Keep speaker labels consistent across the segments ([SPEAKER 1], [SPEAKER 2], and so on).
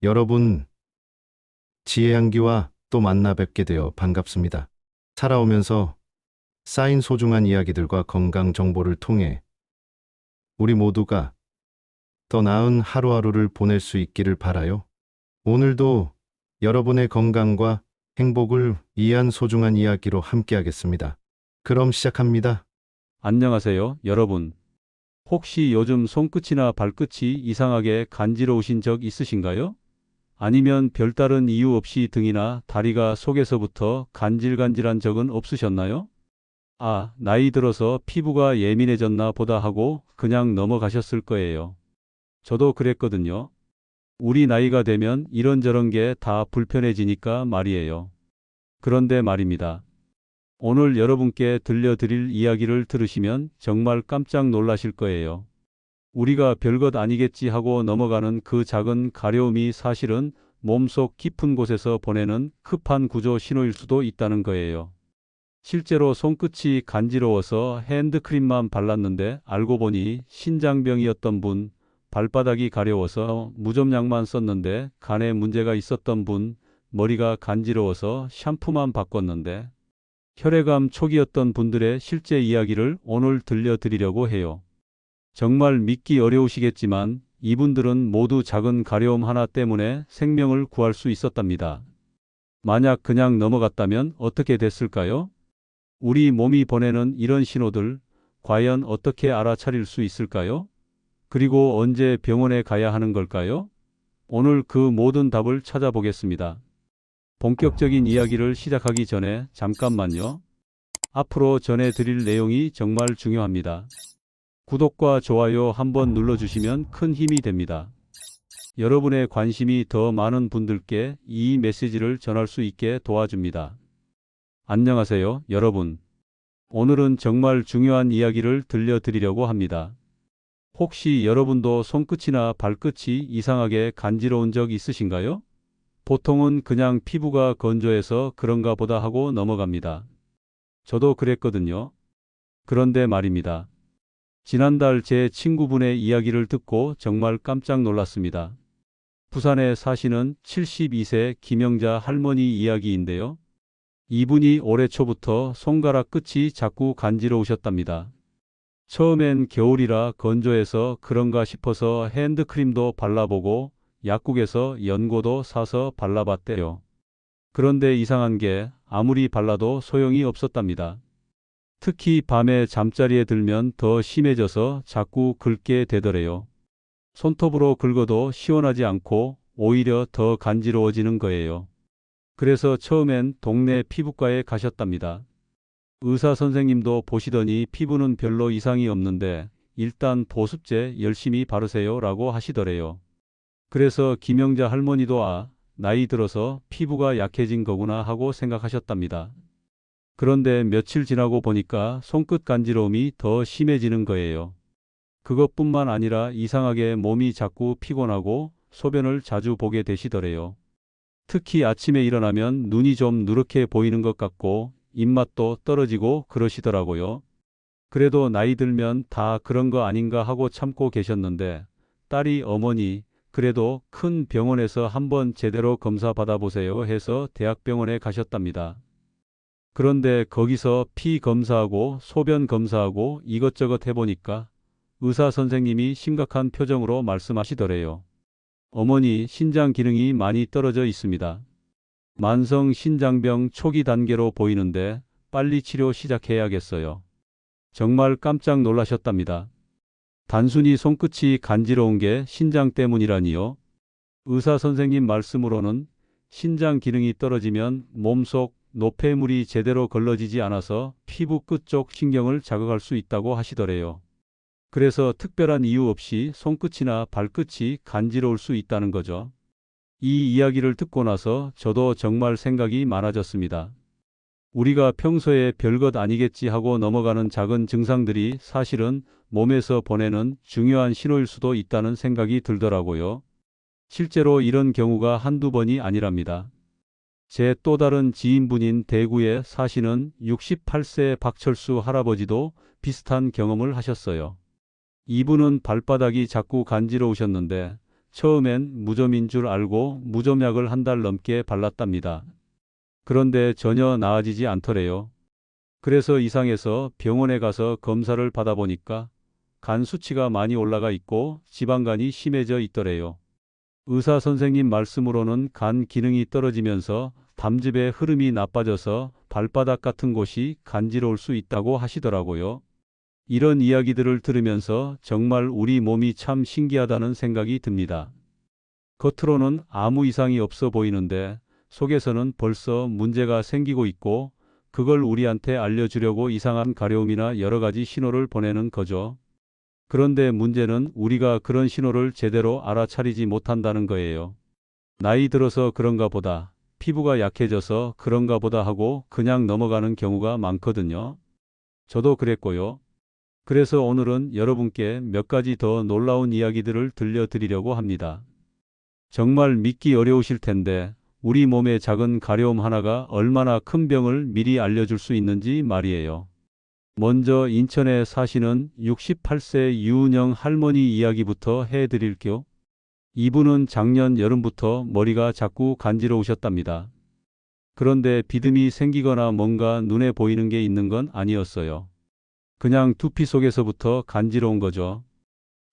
[SPEAKER 1] 여러분, 지혜양기와 또 만나 뵙게 되어 반갑습니다. 살아오면서 쌓인 소중한 이야기들과 건강 정보를 통해 우리 모두가 더 나은 하루하루를 보낼 수 있기를 바라요. 오늘도 여러분의 건강과 행복을 위한 소중한 이야기로 함께하겠습니다. 그럼 시작합니다.
[SPEAKER 2] 안녕하세요, 여러분. 혹시 요즘 손끝이나 발끝이 이상하게 간지러우신 적 있으신가요? 아니면 별다른 이유 없이 등이나 다리가 속에서부터 간질간질한 적은 없으셨나요? 아, 나이 들어서 피부가 예민해졌나 보다 하고 그냥 넘어가셨을 거예요. 저도 그랬거든요. 우리 나이가 되면 이런저런 게 다 불편해지니까 말이에요. 그런데 말입니다. 오늘 여러분께 들려드릴 이야기를 들으시면 정말 깜짝 놀라실 거예요. 우리가 별것 아니겠지 하고 넘어가는 그 작은 가려움이 사실은 몸속 깊은 곳에서 보내는 급한 구조 신호일 수도 있다는 거예요. 실제로 손끝이 간지러워서 핸드크림만 발랐는데 알고 보니 신장병이었던 분, 발바닥이 가려워서 무좀약만 썼는데 간에 문제가 있었던 분, 머리가 간지러워서 샴푸만 바꿨는데 혈액암 초기였던 분들의 실제 이야기를 오늘 들려드리려고 해요. 정말 믿기 어려우시겠지만 이분들은 모두 작은 가려움 하나 때문에 생명을 구할 수 있었답니다. 만약 그냥 넘어갔다면 어떻게 됐을까요? 우리 몸이 보내는 이런 신호들, 과연 어떻게 알아차릴 수 있을까요? 그리고 언제 병원에 가야 하는 걸까요? 오늘 그 모든 답을 찾아보겠습니다. 본격적인 이야기를 시작하기 전에 잠깐만요. 앞으로 전해드릴 내용이 정말 중요합니다. 구독과 좋아요 한번 눌러주시면 큰 힘이 됩니다. 여러분의 관심이 더 많은 분들께 이 메시지를 전할 수 있게 도와줍니다. 안녕하세요, 여러분. 오늘은 정말 중요한 이야기를 들려드리려고 합니다. 혹시 여러분도 손끝이나 발끝이 이상하게 간지러운 적 있으신가요? 보통은 그냥 피부가 건조해서 그런가 보다 하고 넘어갑니다. 저도 그랬거든요. 그런데 말입니다. 지난달 제 친구분의 이야기를 듣고 정말 깜짝 놀랐습니다. 부산에 사시는 72세 김영자 할머니 이야기인데요. 이분이 올해 초부터 손가락 끝이 자꾸 간지러우셨답니다. 처음엔 겨울이라 건조해서 그런가 싶어서 핸드크림도 발라보고 약국에서 연고도 사서 발라봤대요. 그런데 이상한 게 아무리 발라도 소용이 없었답니다. 특히 밤에 잠자리에 들면 더 심해져서 자꾸 긁게 되더래요. 손톱으로 긁어도 시원하지 않고 오히려 더 간지러워지는 거예요. 그래서 처음엔 동네 피부과에 가셨답니다. 의사 선생님도 보시더니 피부는 별로 이상이 없는데 일단 보습제 열심히 바르세요 라고 하시더래요. 그래서 김영자 할머니도 나이 들어서 피부가 약해진 거구나 하고 생각하셨답니다. 그런데 며칠 지나고 보니까 손끝 간지러움이 더 심해지는 거예요. 그것뿐만 아니라 이상하게 몸이 자꾸 피곤하고 소변을 자주 보게 되시더래요. 특히 아침에 일어나면 눈이 좀 누렇게 보이는 것 같고 입맛도 떨어지고 그러시더라고요. 그래도 나이 들면 다 그런 거 아닌가 하고 참고 계셨는데 딸이 어머니 그래도 큰 병원에서 한번 제대로 검사 받아보세요 해서 대학병원에 가셨답니다. 그런데 거기서 피 검사하고 소변 검사하고 이것저것 해보니까 의사 선생님이 심각한 표정으로 말씀하시더래요. 어머니 신장 기능이 많이 떨어져 있습니다. 만성 신장병 초기 단계로 보이는데 빨리 치료 시작해야겠어요. 정말 깜짝 놀라셨답니다. 단순히 손끝이 간지러운 게 신장 때문이라니요. 의사 선생님 말씀으로는 신장 기능이 떨어지면 몸속 노폐물이 제대로 걸러지지 않아서 피부 끝쪽 신경을 자극할 수 있다고 하시더래요. 그래서 특별한 이유 없이 손끝이나 발끝이 간지러울 수 있다는 거죠. 이 이야기를 듣고 나서 저도 정말 생각이 많아졌습니다. 우리가 평소에 별것 아니겠지 하고 넘어가는 작은 증상들이 사실은 몸에서 보내는 중요한 신호일 수도 있다는 생각이 들더라고요. 실제로 이런 경우가 한두 번이 아니랍니다. 제 또 다른 지인분인 대구에 사시는 68세 박철수 할아버지도 비슷한 경험을 하셨어요. 이분은 발바닥이 자꾸 간지러우셨는데 처음엔 무좀인 줄 알고 무좀약을 한 달 넘게 발랐답니다. 그런데 전혀 나아지지 않더래요. 그래서 이상해서 병원에 가서 검사를 받아보니까 간 수치가 많이 올라가 있고 지방간이 심해져 있더래요. 의사 선생님 말씀으로는 간 기능이 떨어지면서 담즙의 흐름이 나빠져서 발바닥 같은 곳이 간지러울 수 있다고 하시더라고요. 이런 이야기들을 들으면서 정말 우리 몸이 참 신기하다는 생각이 듭니다. 겉으로는 아무 이상이 없어 보이는데 속에서는 벌써 문제가 생기고 있고 그걸 우리한테 알려주려고 이상한 가려움이나 여러 가지 신호를 보내는 거죠. 그런데 문제는 우리가 그런 신호를 제대로 알아차리지 못한다는 거예요. 나이 들어서 그런가 보다, 피부가 약해져서 그런가 보다 하고 그냥 넘어가는 경우가 많거든요. 저도 그랬고요. 그래서 오늘은 여러분께 몇 가지 더 놀라운 이야기들을 들려드리려고 합니다. 정말 믿기 어려우실 텐데 우리 몸의 작은 가려움 하나가 얼마나 큰 병을 미리 알려줄 수 있는지 말이에요. 먼저 인천에 사시는 68세 유은영 할머니 이야기부터 해드릴게요. 이분은 작년 여름부터 머리가 자꾸 간지러우셨답니다. 그런데 비듬이 생기거나 뭔가 눈에 보이는 게 있는 건 아니었어요. 그냥 두피 속에서부터 간지러운 거죠.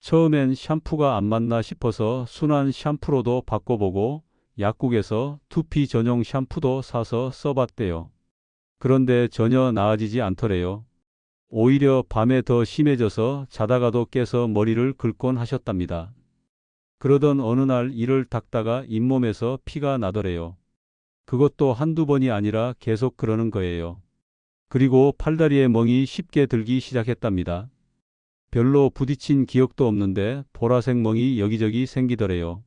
[SPEAKER 2] 처음엔 샴푸가 안 맞나 싶어서 순한 샴푸로도 바꿔보고 약국에서 두피 전용 샴푸도 사서 써봤대요. 그런데 전혀 나아지지 않더래요. 오히려 밤에 더 심해져서 자다가도 깨서 머리를 긁곤 하셨답니다. 그러던 어느 날 이를 닦다가 잇몸에서 피가 나더래요. 그것도 한두 번이 아니라 계속 그러는 거예요. 그리고 팔다리에 멍이 쉽게 들기 시작했답니다. 별로 부딪힌 기억도 없는데 보라색 멍이 여기저기 생기더래요.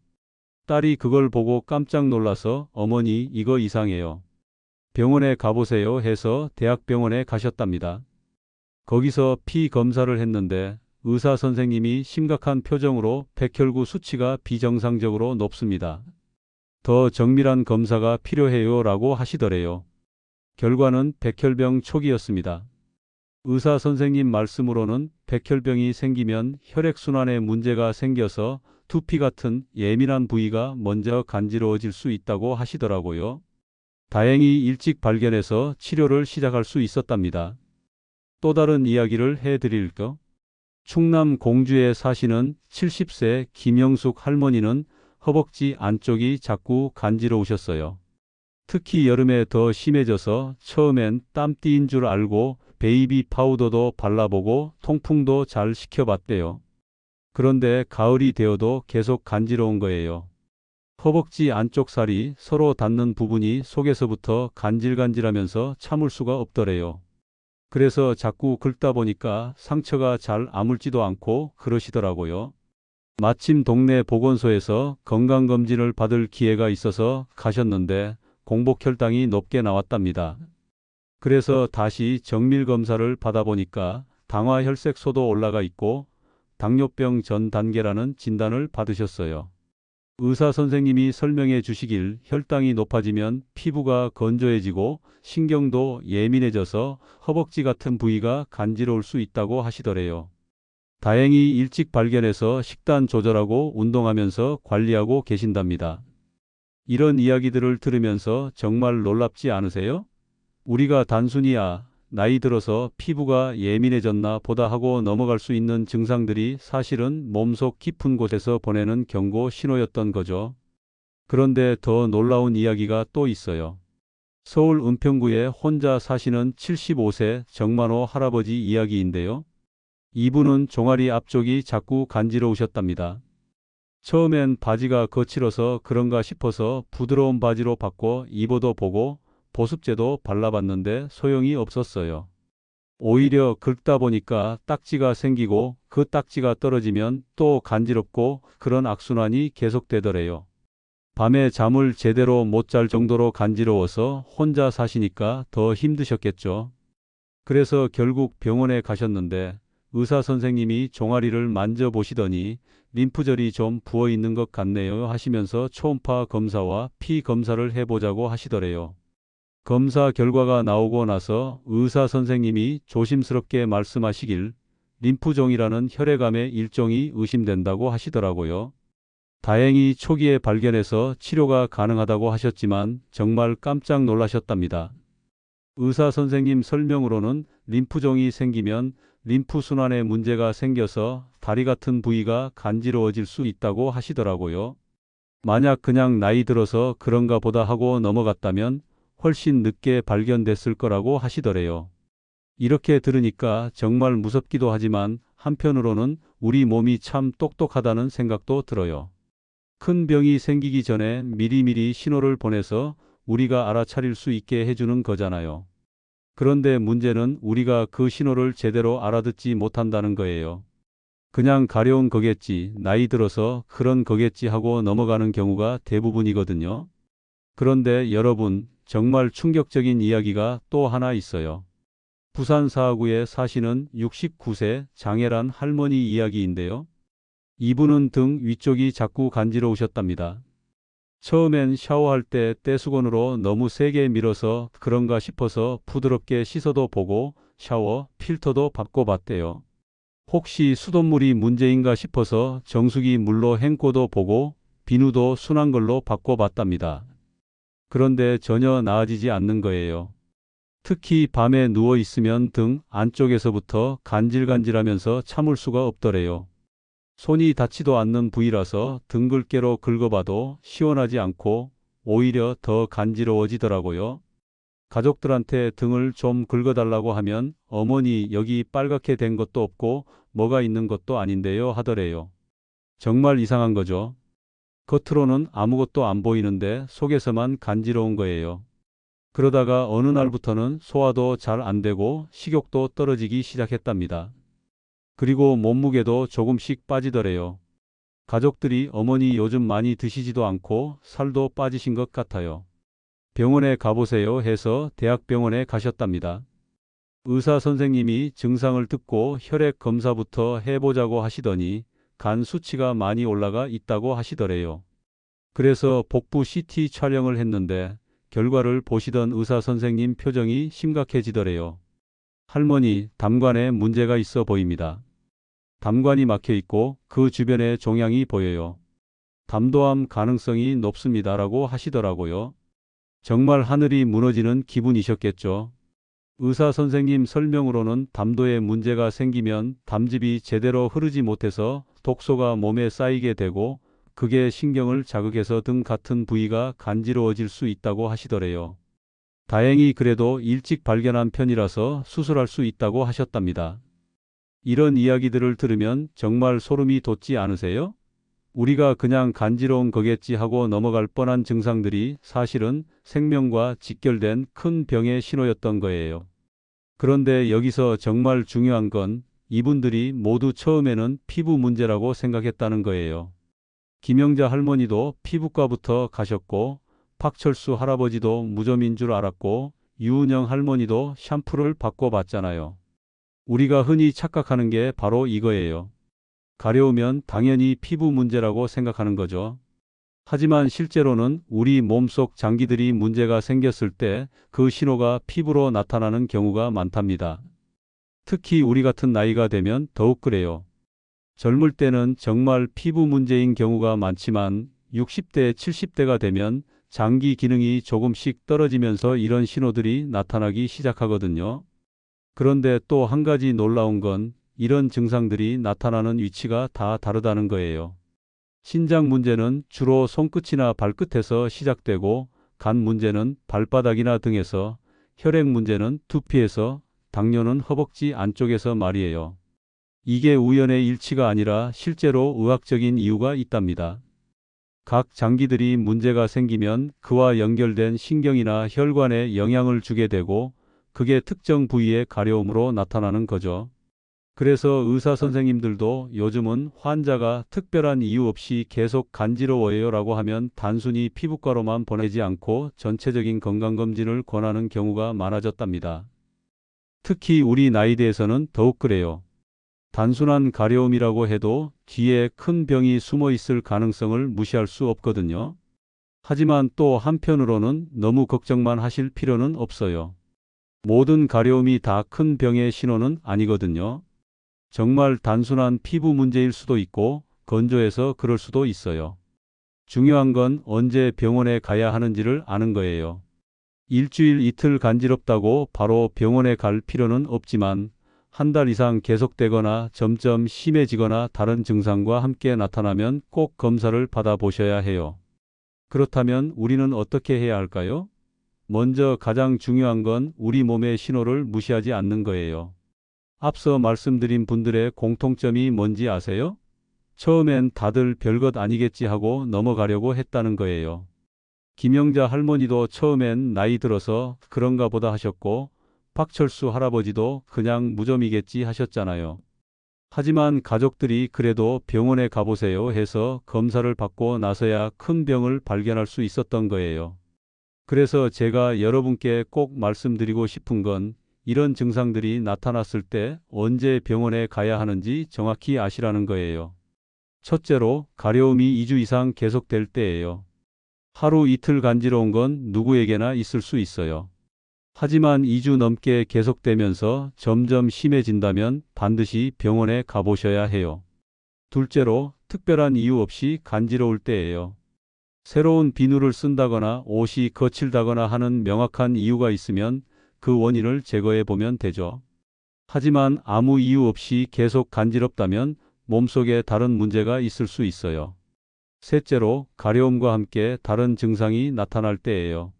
[SPEAKER 2] 딸이 그걸 보고 깜짝 놀라서 어머니 이거 이상해요. 병원에 가보세요 해서 대학병원에 가셨답니다. 거기서 피 검사를 했는데 의사 선생님이 심각한 표정으로 백혈구 수치가 비정상적으로 높습니다. 더 정밀한 검사가 필요해요 라고 하시더래요. 결과는 백혈병 초기였습니다. 의사 선생님 말씀으로는 백혈병이 생기면 혈액순환에 문제가 생겨서 두피 같은 예민한 부위가 먼저 간지러워질 수 있다고 하시더라고요. 다행히 일찍 발견해서 치료를 시작할 수 있었답니다. 또 다른 이야기를 해드릴까? 충남 공주에 사시는 70세 김영숙 할머니는 허벅지 안쪽이 자꾸 간지러우셨어요. 특히 여름에 더 심해져서 처음엔 땀띠인 줄 알고 베이비 파우더도 발라보고 통풍도 잘 시켜봤대요. 그런데 가을이 되어도 계속 간지러운 거예요. 허벅지 안쪽 살이 서로 닿는 부분이 속에서부터 간질간질하면서 참을 수가 없더래요. 그래서 자꾸 긁다 보니까 상처가 잘 아물지도 않고 그러시더라고요. 마침 동네 보건소에서 건강검진을 받을 기회가 있어서 가셨는데 공복 혈당이 높게 나왔답니다. 그래서 다시 정밀검사를 받아보니까 당화혈색소도 올라가 있고 당뇨병 전 단계라는 진단을 받으셨어요. 의사 선생님이 설명해 주시길 혈당이 높아지면 피부가 건조해지고 신경도 예민해져서 허벅지 같은 부위가 간지러울 수 있다고 하시더래요. 다행히 일찍 발견해서 식단 조절하고 운동하면서 관리하고 계신답니다. 이런 이야기들을 들으면서 정말 놀랍지 않으세요? 우리가 단순히 나이 들어서 피부가 예민해졌나 보다 하고 넘어갈 수 있는 증상들이 사실은 몸속 깊은 곳에서 보내는 경고 신호였던 거죠. 그런데 더 놀라운 이야기가 또 있어요. 서울 은평구에 혼자 사시는 75세 정만호 할아버지 이야기인데요. 이분은 종아리 앞쪽이 자꾸 간지러우셨답니다. 처음엔 바지가 거칠어서 그런가 싶어서 부드러운 바지로 바꿔 입어도 보고 보습제도 발라봤는데 소용이 없었어요. 오히려 긁다 보니까 딱지가 생기고 그 딱지가 떨어지면 또 간지럽고 그런 악순환이 계속되더래요. 밤에 잠을 제대로 못 잘 정도로 간지러워서 혼자 사시니까 더 힘드셨겠죠. 그래서 결국 병원에 가셨는데 의사 선생님이 종아리를 만져보시더니 림프절이 좀 부어 있는 것 같네요 하시면서 초음파 검사와 피 검사를 해보자고 하시더래요. 검사 결과가 나오고 나서 의사 선생님이 조심스럽게 말씀하시길 림프종이라는 혈액암의 일종이 의심된다고 하시더라고요. 다행히 초기에 발견해서 치료가 가능하다고 하셨지만 정말 깜짝 놀라셨답니다. 의사 선생님 설명으로는 림프종이 생기면 림프순환에 문제가 생겨서 다리 같은 부위가 간지러워질 수 있다고 하시더라고요. 만약 그냥 나이 들어서 그런가 보다 하고 넘어갔다면 훨씬 늦게 발견됐을 거라고 하시더래요. 이렇게 들으니까 정말 무섭기도 하지만 한편으로는 우리 몸이 참 똑똑하다는 생각도 들어요. 큰 병이 생기기 전에 미리미리 신호를 보내서 우리가 알아차릴 수 있게 해주는 거잖아요. 그런데 문제는 우리가 그 신호를 제대로 알아듣지 못한다는 거예요. 그냥 가려운 거겠지, 나이 들어서 그런 거겠지 하고 넘어가는 경우가 대부분이거든요. 그런데 여러분, 정말 충격적인 이야기가 또 하나 있어요. 부산 사하구에 사시는 69세 장애란 할머니 이야기인데요. 이분은 등 위쪽이 자꾸 간지러우셨답니다. 처음엔 샤워할 때 떼수건으로 너무 세게 밀어서 그런가 싶어서 부드럽게 씻어도 보고 샤워 필터도 바꿔봤대요. 혹시 수돗물이 문제인가 싶어서 정수기 물로 헹궈도 보고 비누도 순한 걸로 바꿔봤답니다. 그런데 전혀 나아지지 않는 거예요. 특히 밤에 누워 있으면 등 안쪽에서부터 간질간질하면서 참을 수가 없더래요. 손이 닿지도 않는 부위라서 등글개로 긁어봐도 시원하지 않고 오히려 더 간지러워지더라고요. 가족들한테 등을 좀 긁어달라고 하면 어머니 여기 빨갛게 된 것도 없고 뭐가 있는 것도 아닌데요 하더래요. 정말 이상한 거죠. 겉으로는 아무것도 안 보이는데 속에서만 간지러운 거예요. 그러다가 어느 날부터는 소화도 잘 안 되고 식욕도 떨어지기 시작했답니다. 그리고 몸무게도 조금씩 빠지더래요. 가족들이 어머니 요즘 많이 드시지도 않고 살도 빠지신 것 같아요. 병원에 가보세요 해서 대학병원에 가셨답니다. 의사 선생님이 증상을 듣고 혈액 검사부터 해보자고 하시더니 간 수치가 많이 올라가 있다고 하시더래요. 그래서 복부 CT 촬영을 했는데 결과를 보시던 의사 선생님 표정이 심각해지더래요. 할머니, 담관에 문제가 있어 보입니다. 담관이 막혀 있고 그 주변에 종양이 보여요. 담도암 가능성이 높습니다라고 하시더라고요. 정말 하늘이 무너지는 기분이셨겠죠. 의사 선생님 설명으로는 담도에 문제가 생기면 담즙이 제대로 흐르지 못해서 독소가 몸에 쌓이게 되고 그게 신경을 자극해서 등 같은 부위가 간지러워질 수 있다고 하시더래요. 다행히 그래도 일찍 발견한 편이라서 수술할 수 있다고 하셨답니다. 이런 이야기들을 들으면 정말 소름이 돋지 않으세요? 우리가 그냥 간지러운 거겠지 하고 넘어갈 뻔한 증상들이 사실은 생명과 직결된 큰 병의 신호였던 거예요. 그런데 여기서 정말 중요한 건 이분들이 모두 처음에는 피부 문제라고 생각했다는 거예요. 김영자 할머니도 피부과부터 가셨고 박철수 할아버지도 무좀인 줄 알았고 유은영 할머니도 샴푸를 바꿔봤잖아요. 우리가 흔히 착각하는 게 바로 이거예요. 가려우면 당연히 피부 문제라고 생각하는 거죠. 하지만 실제로는 우리 몸속 장기들이 문제가 생겼을 때 그 신호가 피부로 나타나는 경우가 많답니다. 특히 우리 같은 나이가 되면 더욱 그래요. 젊을 때는 정말 피부 문제인 경우가 많지만 60대, 70대가 되면 장기 기능이 조금씩 떨어지면서 이런 신호들이 나타나기 시작하거든요. 그런데 또 한 가지 놀라운 건 이런 증상들이 나타나는 위치가 다 다르다는 거예요. 신장 문제는 주로 손끝이나 발끝에서 시작되고 간 문제는 발바닥이나 등에서, 혈액 문제는 두피에서, 당뇨는 허벅지 안쪽에서 말이에요. 이게 우연의 일치가 아니라 실제로 의학적인 이유가 있답니다. 각 장기들이 문제가 생기면 그와 연결된 신경이나 혈관에 영향을 주게 되고 그게 특정 부위의 가려움으로 나타나는 거죠. 그래서 의사 선생님들도 요즘은 환자가 특별한 이유 없이 계속 간지러워요 라고 하면 단순히 피부과로만 보내지 않고 전체적인 건강검진을 권하는 경우가 많아졌답니다. 특히 우리 나이대에서는 더욱 그래요. 단순한 가려움이라고 해도 뒤에 큰 병이 숨어 있을 가능성을 무시할 수 없거든요. 하지만 또 한편으로는 너무 걱정만 하실 필요는 없어요. 모든 가려움이 다 큰 병의 신호는 아니거든요. 정말 단순한 피부 문제일 수도 있고 건조해서 그럴 수도 있어요. 중요한 건 언제 병원에 가야 하는지를 아는 거예요. 일주일 이틀 간지럽다고 바로 병원에 갈 필요는 없지만 한 달 이상 계속되거나 점점 심해지거나 다른 증상과 함께 나타나면 꼭 검사를 받아보셔야 해요. 그렇다면 우리는 어떻게 해야 할까요? 먼저 가장 중요한 건 우리 몸의 신호를 무시하지 않는 거예요. 앞서 말씀드린 분들의 공통점이 뭔지 아세요? 처음엔 다들 별것 아니겠지 하고 넘어가려고 했다는 거예요. 김영자 할머니도 처음엔 나이 들어서 그런가 보다 하셨고, 박철수 할아버지도 그냥 무좀이겠지 하셨잖아요. 하지만 가족들이 그래도 병원에 가보세요 해서 검사를 받고 나서야 큰 병을 발견할 수 있었던 거예요. 그래서 제가 여러분께 꼭 말씀드리고 싶은 건 이런 증상들이 나타났을 때 언제 병원에 가야 하는지 정확히 아시라는 거예요. 첫째로, 가려움이 2주 이상 계속될 때예요. 하루 이틀 간지러운 건 누구에게나 있을 수 있어요. 하지만 2주 넘게 계속되면서 점점 심해진다면 반드시 병원에 가보셔야 해요. 둘째로, 특별한 이유 없이 간지러울 때예요. 새로운 비누를 쓴다거나 옷이 거칠다거나 하는 명확한 이유가 있으면 그 원인을 제거해 보면 되죠. 하지만 아무 이유 없이 계속 간지럽다면 몸속에 다른 문제가 있을 수 있어요. 셋째로, 가려움과 함께 다른 증상이 나타날 때예요.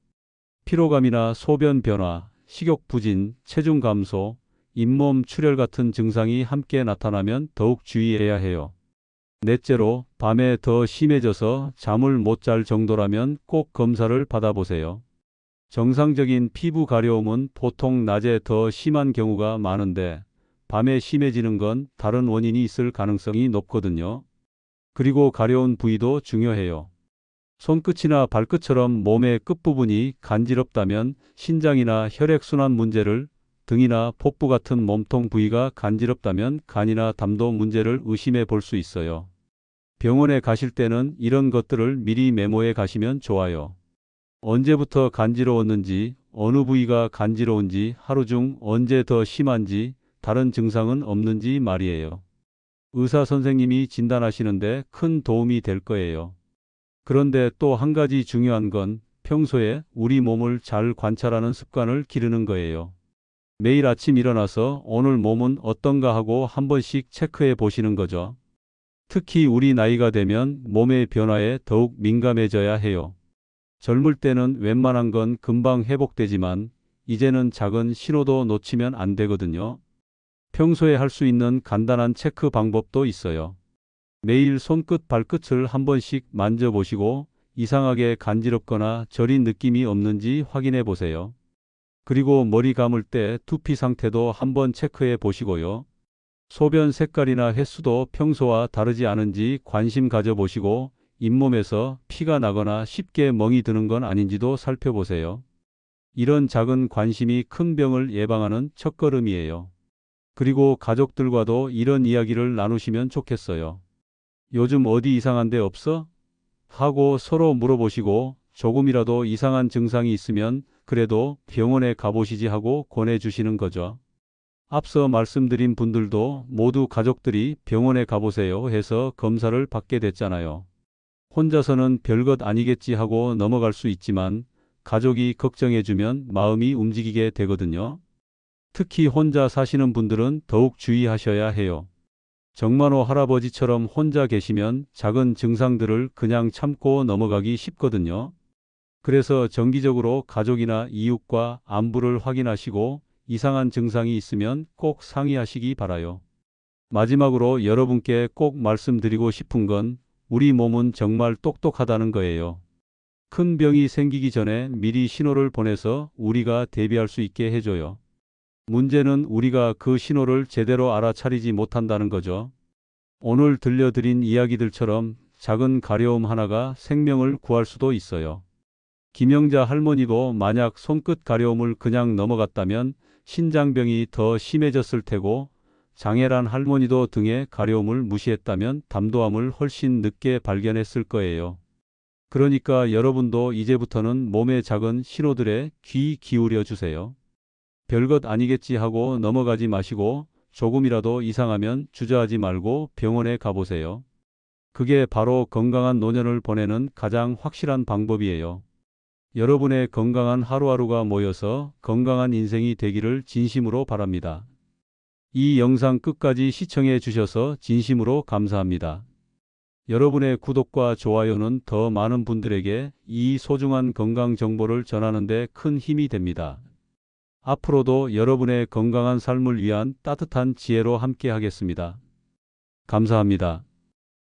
[SPEAKER 2] 피로감이나 소변 변화, 식욕 부진, 체중 감소, 잇몸 출혈 같은 증상이 함께 나타나면 더욱 주의해야 해요. 넷째로, 밤에 더 심해져서 잠을 못 잘 정도라면 꼭 검사를 받아보세요. 정상적인 피부 가려움은 보통 낮에 더 심한 경우가 많은데 밤에 심해지는 건 다른 원인이 있을 가능성이 높거든요. 그리고 가려운 부위도 중요해요. 손끝이나 발끝처럼 몸의 끝부분이 간지럽다면 신장이나 혈액순환 문제를, 등이나 복부 같은 몸통 부위가 간지럽다면 간이나 담도 문제를 의심해 볼 수 있어요. 병원에 가실 때는 이런 것들을 미리 메모해 가시면 좋아요. 언제부터 간지러웠는지, 어느 부위가 간지러운지, 하루 중 언제 더 심한지, 다른 증상은 없는지 말이에요. 의사 선생님이 진단하시는데 큰 도움이 될 거예요. 그런데 또 한 가지 중요한 건 평소에 우리 몸을 잘 관찰하는 습관을 기르는 거예요. 매일 아침 일어나서 오늘 몸은 어떤가 하고 한 번씩 체크해 보시는 거죠. 특히 우리 나이가 되면 몸의 변화에 더욱 민감해져야 해요. 젊을 때는 웬만한 건 금방 회복되지만 이제는 작은 신호도 놓치면 안 되거든요. 평소에 할 수 있는 간단한 체크 방법도 있어요. 매일 손끝 발끝을 한 번씩 만져보시고 이상하게 간지럽거나 저린 느낌이 없는지 확인해 보세요. 그리고 머리 감을 때 두피 상태도 한번 체크해 보시고요. 소변 색깔이나 횟수도 평소와 다르지 않은지 관심 가져보시고 잇몸에서 피가 나거나 쉽게 멍이 드는 건 아닌지도 살펴보세요. 이런 작은 관심이 큰 병을 예방하는 첫걸음이에요. 그리고 가족들과도 이런 이야기를 나누시면 좋겠어요. 요즘 어디 이상한 데 없어? 하고 서로 물어보시고 조금이라도 이상한 증상이 있으면 그래도 병원에 가보시지 하고 권해주시는 거죠. 앞서 말씀드린 분들도 모두 가족들이 병원에 가보세요 해서 검사를 받게 됐잖아요. 혼자서는 별것 아니겠지 하고 넘어갈 수 있지만 가족이 걱정해주면 마음이 움직이게 되거든요. 특히 혼자 사시는 분들은 더욱 주의하셔야 해요. 정만호 할아버지처럼 혼자 계시면 작은 증상들을 그냥 참고 넘어가기 쉽거든요. 그래서 정기적으로 가족이나 이웃과 안부를 확인하시고 이상한 증상이 있으면 꼭 상의하시기 바라요. 마지막으로 여러분께 꼭 말씀드리고 싶은 건 우리 몸은 정말 똑똑하다는 거예요. 큰 병이 생기기 전에 미리 신호를 보내서 우리가 대비할 수 있게 해줘요. 문제는 우리가 그 신호를 제대로 알아차리지 못한다는 거죠. 오늘 들려드린 이야기들처럼 작은 가려움 하나가 생명을 구할 수도 있어요. 김영자 할머니도 만약 손끝 가려움을 그냥 넘어갔다면 신장병이 더 심해졌을 테고, 장애란 할머니도 등의 가려움을 무시했다면 담도암을 훨씬 늦게 발견했을 거예요. 그러니까 여러분도 이제부터는 몸의 작은 신호들에 귀 기울여 주세요. 별것 아니겠지 하고 넘어가지 마시고 조금이라도 이상하면 주저하지 말고 병원에 가보세요. 그게 바로 건강한 노년을 보내는 가장 확실한 방법이에요. 여러분의 건강한 하루하루가 모여서 건강한 인생이 되기를 진심으로 바랍니다. 이 영상 끝까지 시청해 주셔서 진심으로 감사합니다. 여러분의 구독과 좋아요는 더 많은 분들에게 이 소중한 건강 정보를 전하는 데 큰 힘이 됩니다. 앞으로도 여러분의 건강한 삶을 위한 따뜻한 지혜로 함께 하겠습니다. 감사합니다.